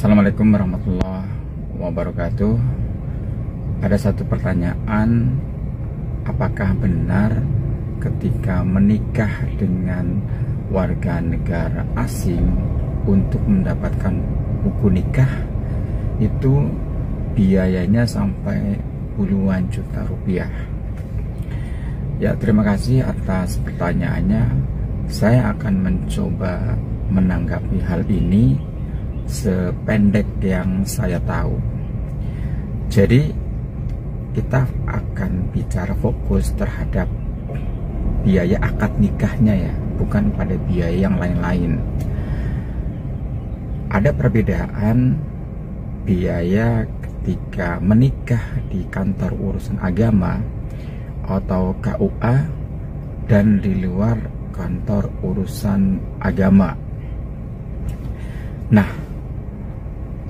Assalamualaikum warahmatullahi wabarakatuh. Ada satu pertanyaan, apakah benar ketika menikah dengan warga negara asing untuk mendapatkan buku nikah itu biayanya sampai puluhan juta rupiah? Ya, terima kasih atas pertanyaannya. Saya akan mencoba menanggapi hal ini sependek yang saya tahu. Jadi kita akan bicara fokus terhadap biaya akad nikahnya ya, bukan pada biaya yang lain-lain. Ada perbedaan biaya ketika menikah di kantor urusan agama atau KUA dan di luar kantor urusan agama. Nah,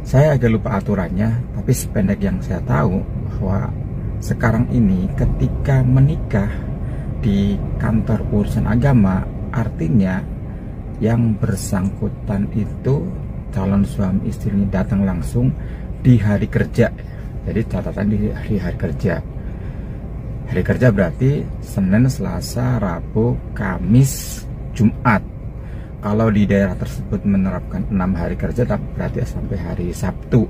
saya agak lupa aturannya, tapi sependek yang saya tahu bahwa sekarang ini ketika menikah di kantor urusan agama, artinya yang bersangkutan itu calon suami istri ini datang langsung di hari kerja. Jadi catatan di hari kerja. Hari kerja berarti Senin, Selasa, Rabu, Kamis, Jumat. Kalau di daerah tersebut menerapkan 6 hari kerja, berarti sampai hari Sabtu.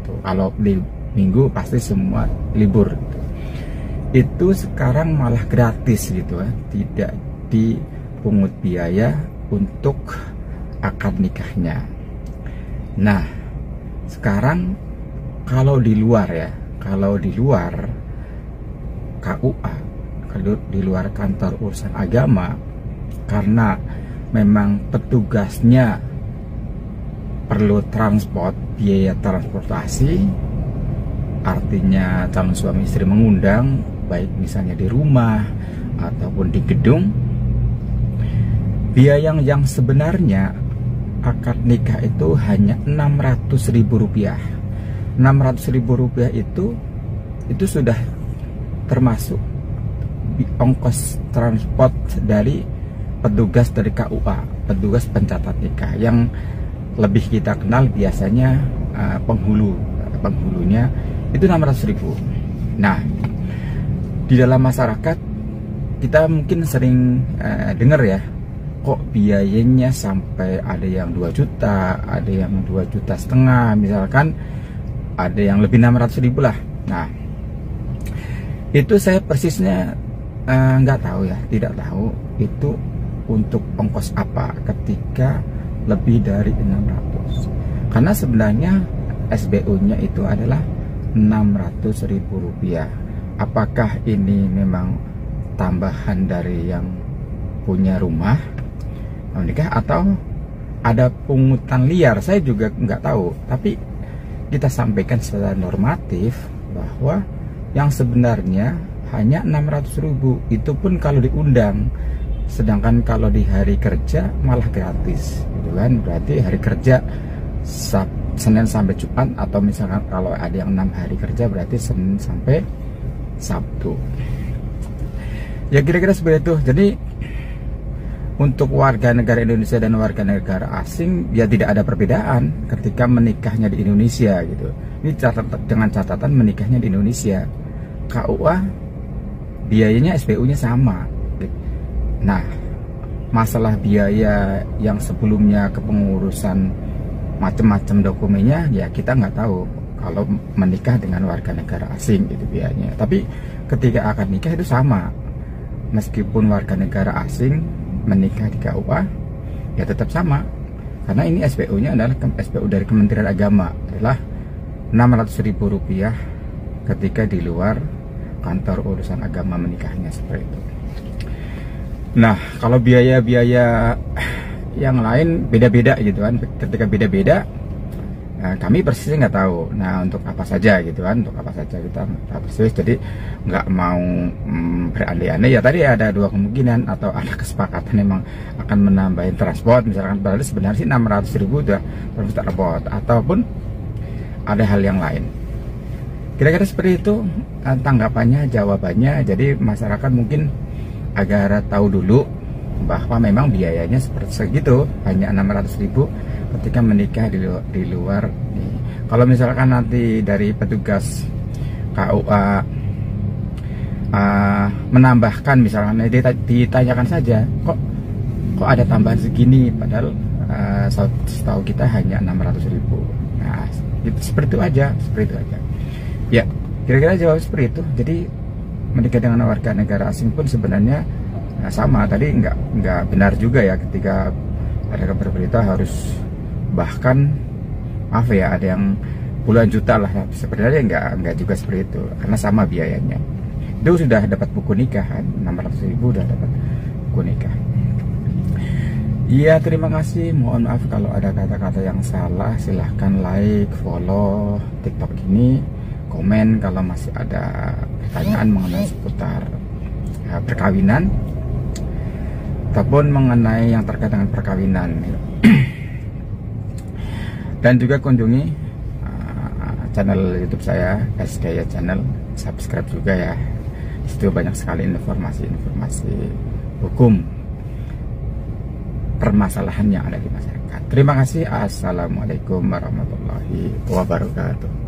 Kalau di Minggu pasti semua libur. Itu sekarang malah gratis gitu ya, tidak dipungut biaya untuk akad nikahnya. Nah, sekarang kalau di luar ya, kalau di luar KUA, kalau di luar kantor urusan agama, karena memang petugasnya perlu transport, biaya transportasi, artinya calon suami istri mengundang, baik misalnya di rumah ataupun di gedung, biaya yang sebenarnya akad nikah itu hanya Rp600.000. Rp600.000 itu sudah termasuk ongkos transport dari petugas dari KUA, petugas pencatat nikah, yang lebih kita kenal biasanya penghulunya itu 600.000. Nah, di dalam masyarakat kita mungkin sering dengar ya, kok biayanya sampai ada yang 2 juta, ada yang 2,5 juta, misalkan ada yang lebih 600.000 lah. Nah, itu saya persisnya nggak tahu ya, tidak tahu itu untuk ongkos apa ketika lebih dari 600. Karena sebenarnya SBU-nya itu adalah Rp600.000. Apakah ini memang tambahan dari yang punya rumah menikah atau ada pungutan liar? Saya juga nggak tahu. Tapi kita sampaikan secara normatif bahwa yang sebenarnya hanya Rp600.000. Itu pun kalau diundang. Sedangkan kalau di hari kerja malah gratis, gitu kan? Berarti hari kerja Senin sampai Jumat, atau misalkan kalau ada yang 6 hari kerja berarti Senin sampai Sabtu. Ya kira-kira seperti itu. Jadi untuk warga negara Indonesia dan warga negara asing ya tidak ada perbedaan ketika menikahnya di Indonesia gitu. Ini dengan catatan menikahnya di Indonesia. KUA biayanya SPU-nya sama. Nah, masalah biaya yang sebelumnya kepengurusan macam-macam dokumennya ya kita nggak tahu kalau menikah dengan warga negara asing itu biayanya. Tapi ketika akan nikah itu sama, meskipun warga negara asing menikah di KUA ya tetap sama, karena ini SPU-nya adalah SPU dari Kementerian Agama, adalah Rp600.000 ketika di luar kantor urusan agama menikahnya, seperti itu. Nah, kalau biaya-biaya yang lain beda-beda gitu kan. Ketika beda-beda, kami persisnya nggak tahu. Nah, untuk apa saja gitu kan, untuk apa saja kita nggak persis. Jadi nggak mau berandai-andai. Ya tadi ada 2 kemungkinan, atau ada kesepakatan memang akan menambahin transport, misalkan berarti sebenarnya sih 600.000 udah transport, ataupun ada hal yang lain. Kira-kira seperti itu tanggapannya, jawabannya. Jadi masyarakat mungkin agar tahu dulu bahwa memang biayanya seperti segitu, hanya 600.000 ketika menikah di luar Kalau misalkan nanti dari petugas KUA menambahkan, misalkan ditanyakan saja, kok ada tambahan segini, padahal setahu kita hanya 600.000. Nah, seperti itu aja. Ya, kira-kira jawab seperti itu. Jadi menikah dengan warga negara asing pun sebenarnya sama. Tadi nggak benar juga ya, ketika ada kabar berita harus, bahkan maaf ya, ada yang puluhan juta lah. Sebenarnya nggak juga seperti itu, karena sama biayanya. Itu sudah dapat buku nikah kan, 600.000 udah dapat buku nikah. Iya, terima kasih. Mohon maaf kalau ada kata-kata yang salah. Silahkan like, follow TikTok ini, komen kalau masih ada pertanyaan mengenai seputar perkawinan ataupun mengenai yang terkait dengan perkawinan. Dan juga kunjungi channel YouTube saya, SKY Channel. Subscribe juga ya. Itu banyak sekali informasi hukum permasalahan yang ada di masyarakat. Terima kasih. Assalamualaikum warahmatullahi wabarakatuh.